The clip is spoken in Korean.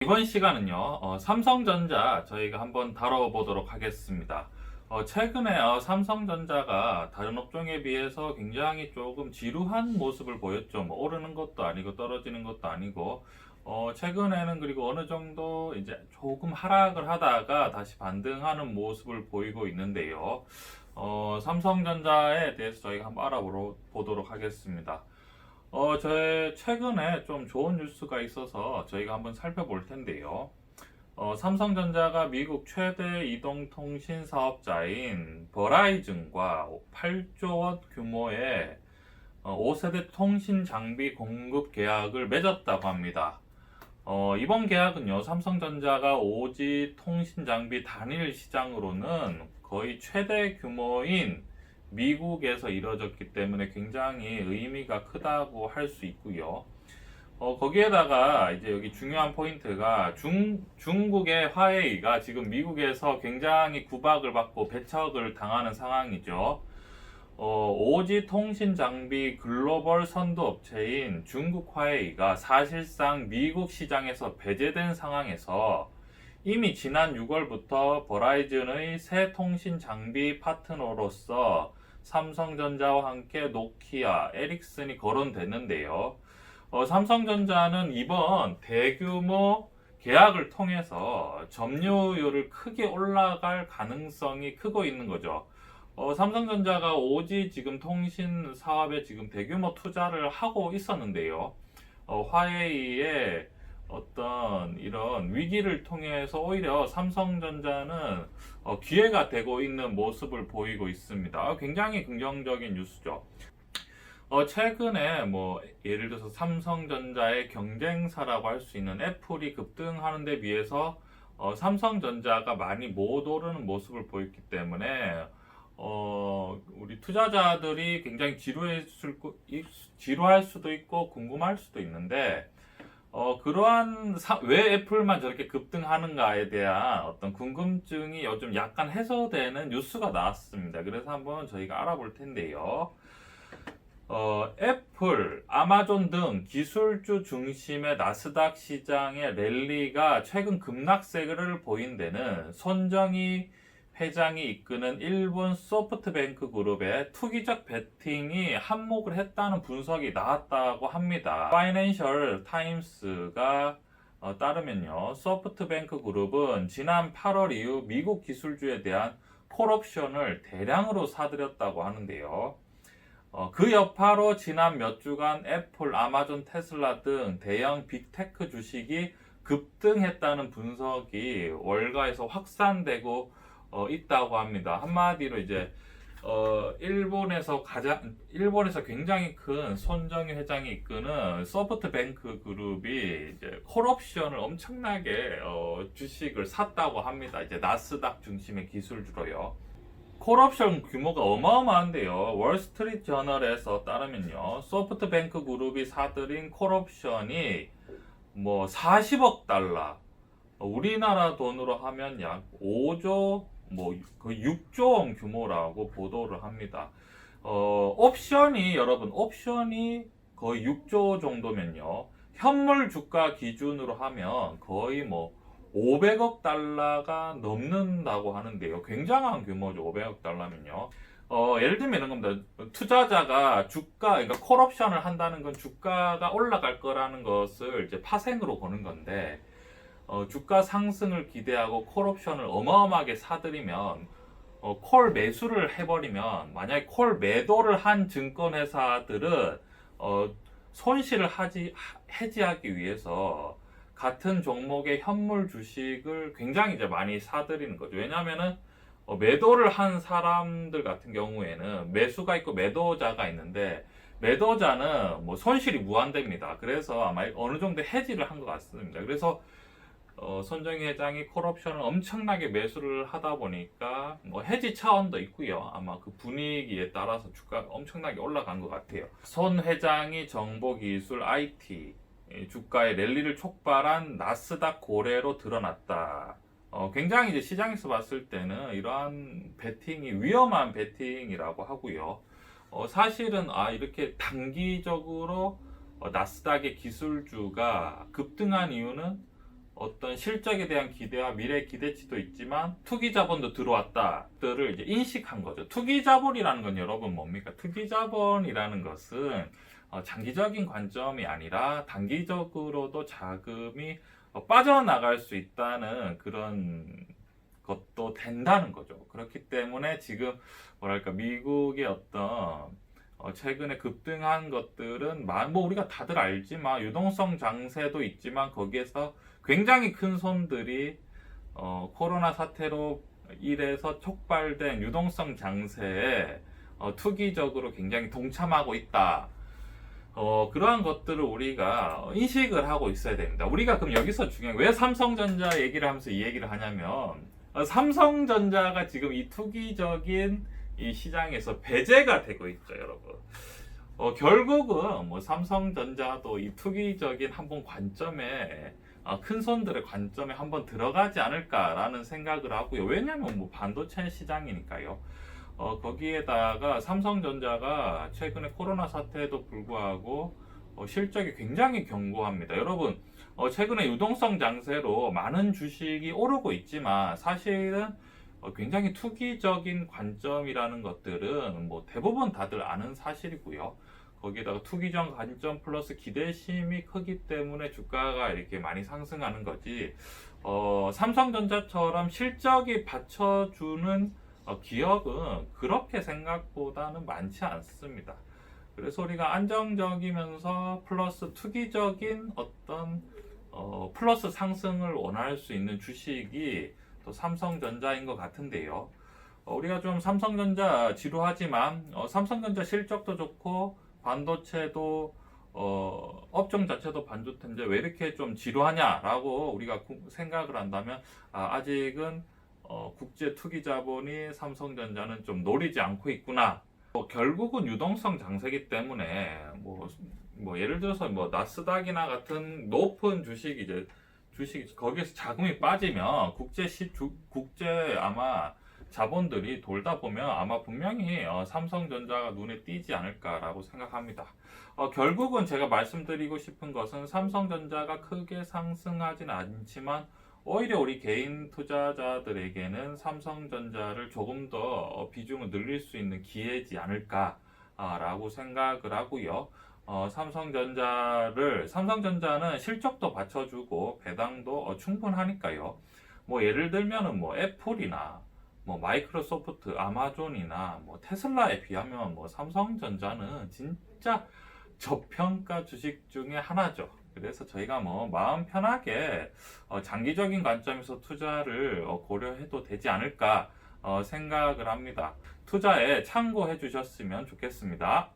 이번 시간은요, 삼성전자 저희가 한번 다뤄보도록 하겠습니다. 최근에 삼성전자가 다른 업종에 비해서 굉장히 조금 지루한 모습을 보였죠. 뭐 오르는 것도 아니고 떨어지는 것도 아니고, 최근에는 그리고 어느 정도 이제 조금 하락을 하다가 다시 반등하는 모습을 보이고 있는데요. 삼성전자에 대해서 저희가 한번 알아보도록 하겠습니다. 저의 최근에 좀 좋은 뉴스가 있어서 저희가 한번 살펴볼 텐데요. 삼성전자가 미국 최대 이동통신 사업자인 버라이즌과 8조 원 규모의 5세대 통신 장비 공급 계약을 맺었다고 합니다. 이번 계약은요, 삼성전자가 5G 통신 장비 단일 시장으로는 거의 최대 규모인 미국에서 이뤄졌기 때문에 굉장히 의미가 크다고 할 수 있고요. 거기에다가 이제 여기 중요한 포인트가 중국의 화웨이가 지금 미국에서 굉장히 구박을 받고 배척을 당하는 상황이죠. 5G 통신 장비 글로벌 선도 업체인 중국 화웨이가 사실상 미국 시장에서 배제된 상황에서 이미 지난 6월부터 버라이즌의 새 통신 장비 파트너로서 삼성전자와 함께 노키아, 에릭슨이 거론됐는데요. 삼성전자는 이번 대규모 계약을 통해서 점유율을 크게 올라갈 가능성이 크고 있는 거죠. 삼성전자가 5G 지금 통신 사업에 지금 대규모 투자를 하고 있었는데요. 화웨이의 어떤 이런 위기를 통해서 오히려 삼성전자는 기회가 되고 있는 모습을 보이고 있습니다. 굉장히 긍정적인 뉴스죠. 최근에 뭐 예를 들어서 삼성전자의 경쟁사라고 할 수 있는 애플이 급등하는 데 비해서 삼성전자가 많이 못 오르는 모습을 보였기 때문에 우리 투자자들이 굉장히 지루할 수도 있고 궁금할 수도 있는데 왜 애플만 저렇게 급등하는가에 대한 어떤 궁금증이 요즘 약간 해소되는 뉴스가 나왔습니다. 그래서 한번 저희가 알아볼 텐데요. 애플, 아마존 등 기술주 중심의 나스닥 시장의 랠리가 최근 급락세를 보인 데는 손정희 회장이 이끄는 일본 소프트뱅크 그룹의 투기적 베팅이 한몫을 했다는 분석이 나왔다고 합니다. 파이낸셜 타임스가 따르면요, 소프트뱅크 그룹은 지난 8월 이후 미국 기술주에 대한 콜옵션을 대량으로 사들였다고 하는데요. 그 여파로 지난 몇 주간 애플, 아마존, 테슬라 등 대형 빅테크 주식이 급등했다는 분석이 월가에서 확산되고 있다고 합니다. 한마디로 이제 일본에서 굉장히 큰 손정희 회장이 이끄는 소프트뱅크 그룹이 이제 콜옵션을 엄청나게 주식을 샀다고 합니다. 이제 나스닥 중심의 기술주로요. 콜옵션 규모가 어마어마한데요. 월스트리트 저널에서 따르면요, 소프트뱅크 그룹이 사들인 콜옵션이 뭐 40억 달러, 우리나라 돈으로 하면 약 5조, 뭐 거의 6조 원 규모라고 보도를 합니다. 옵션이 거의 6조 정도면요, 현물 주가 기준으로 하면 거의 뭐 500억 달러가 넘는다고 하는데요. 굉장한 규모죠. 500억 달러면요. 예를 들면 이런 겁니다. 투자자가 그러니까 콜옵션을 한다는 건 주가가 올라갈 거라는 것을 이제 파생으로 보는 건데, 주가 상승을 기대하고 콜옵션을 어마어마하게 사들이면, 콜 매수를 해버리면, 만약에 콜 매도를 한 증권회사들은, 손실을 해지하기 위해서 같은 종목의 현물 주식을 굉장히 이제 많이 사들이는 거죠. 왜냐하면은 매도를 한 사람들 같은 경우에는 매수가 있고 매도자가 있는데, 매도자는 뭐 손실이 무한대입니다. 그래서 아마 어느 정도 해지를 한 것 같습니다. 그래서 손정희 회장이 콜옵션을 엄청나게 매수를 하다 보니까 뭐 해지 차원도 있고요. 아마 그 분위기에 따라서 주가가 엄청나게 올라간 것 같아요. 손 회장이 정보기술 IT 주가의 랠리를 촉발한 나스닥 고래로 드러났다. 굉장히 이제 시장에서 봤을 때는 이러한 베팅이 위험한 베팅이라고 하고요. 사실은 이렇게 단기적으로 나스닥의 기술주가 급등한 이유는 실적에 대한 기대와 미래 기대치도 있지만 투기 자본도 들어왔다들을 이제 인식한 거죠. 투기 자본이라는 건 여러분 뭡니까? 투기 자본이라는 것은 장기적인 관점이 아니라 단기적으로도 자금이 빠져나갈 수 있다는 그런 것도 된다는 거죠. 그렇기 때문에 지금 뭐랄까 미국의 어떤 최근에 급등한 것들은 뭐 우리가 다들 알지만 유동성 장세도 있지만 거기에서 굉장히 큰 손들이 코로나 사태로 인해서 촉발된 유동성 장세에 투기적으로 굉장히 동참하고 있다. 그러한 것들을 우리가 인식을 하고 있어야 됩니다. 우리가 그럼 여기서 중요한 왜 삼성전자 얘기를 하면서 이 얘기를 하냐면 삼성전자가 지금 이 투기적인 이 시장에서 배제가 되고 있죠, 여러분. 결국은 뭐 삼성전자도 이 투기적인 한번 관점에 큰 손들의 관점에 한번 들어가지 않을까라는 생각을 하고요. 왜냐하면 뭐 반도체 시장이니까요. 거기에다가 삼성전자가 최근에 코로나 사태에도 불구하고 실적이 굉장히 견고합니다. 여러분, 최근에 유동성 장세로 많은 주식이 오르고 있지만 사실은 굉장히 투기적인 관점이라는 것들은 뭐 대부분 다들 아는 사실이고요. 거기다가 투기적 관점 플러스 기대심이 크기 때문에 주가가 이렇게 많이 상승하는 거지. 삼성전자처럼 실적이 받쳐주는 기업은 그렇게 생각보다는 많지 않습니다. 그래서 우리가 안정적이면서 플러스 투기적인 어떤 플러스 상승을 원할 수 있는 주식이 또 삼성전자인 것 같은데요. 우리가 좀 삼성전자 지루하지만 삼성전자 실적도 좋고 반도체도 업종 자체도 반도체인데 왜 이렇게 좀 지루하냐라고 우리가 생각을 한다면 아직은 국제 투기 자본이 삼성전자는 좀 노리지 않고 있구나. 결국은 유동성 장세기 때문에 뭐 예를 들어서 뭐 나스닥이나 같은 높은 주식이 이제 거기에서 자금이 빠지면 국제 아마 자본들이 돌다 보면 아마 분명히 삼성전자가 눈에 띄지 않을까라고 생각합니다. 결국은 제가 말씀드리고 싶은 것은 삼성전자가 크게 상승하진 않지만 오히려 우리 개인 투자자들에게는 삼성전자를 조금 더 비중을 늘릴 수 있는 기회지 않을까라고 생각을 하고요. 삼성전자는 실적도 받쳐주고 배당도 충분하니까요. 뭐 예를 들면은 뭐 애플이나 뭐 마이크로소프트, 아마존이나 뭐 테슬라에 비하면 뭐 삼성전자는 진짜 저평가 주식 중에 하나죠. 그래서 저희가 뭐 마음 편하게 장기적인 관점에서 투자를 고려해도 되지 않을까 생각을 합니다. 투자에 참고해 주셨으면 좋겠습니다.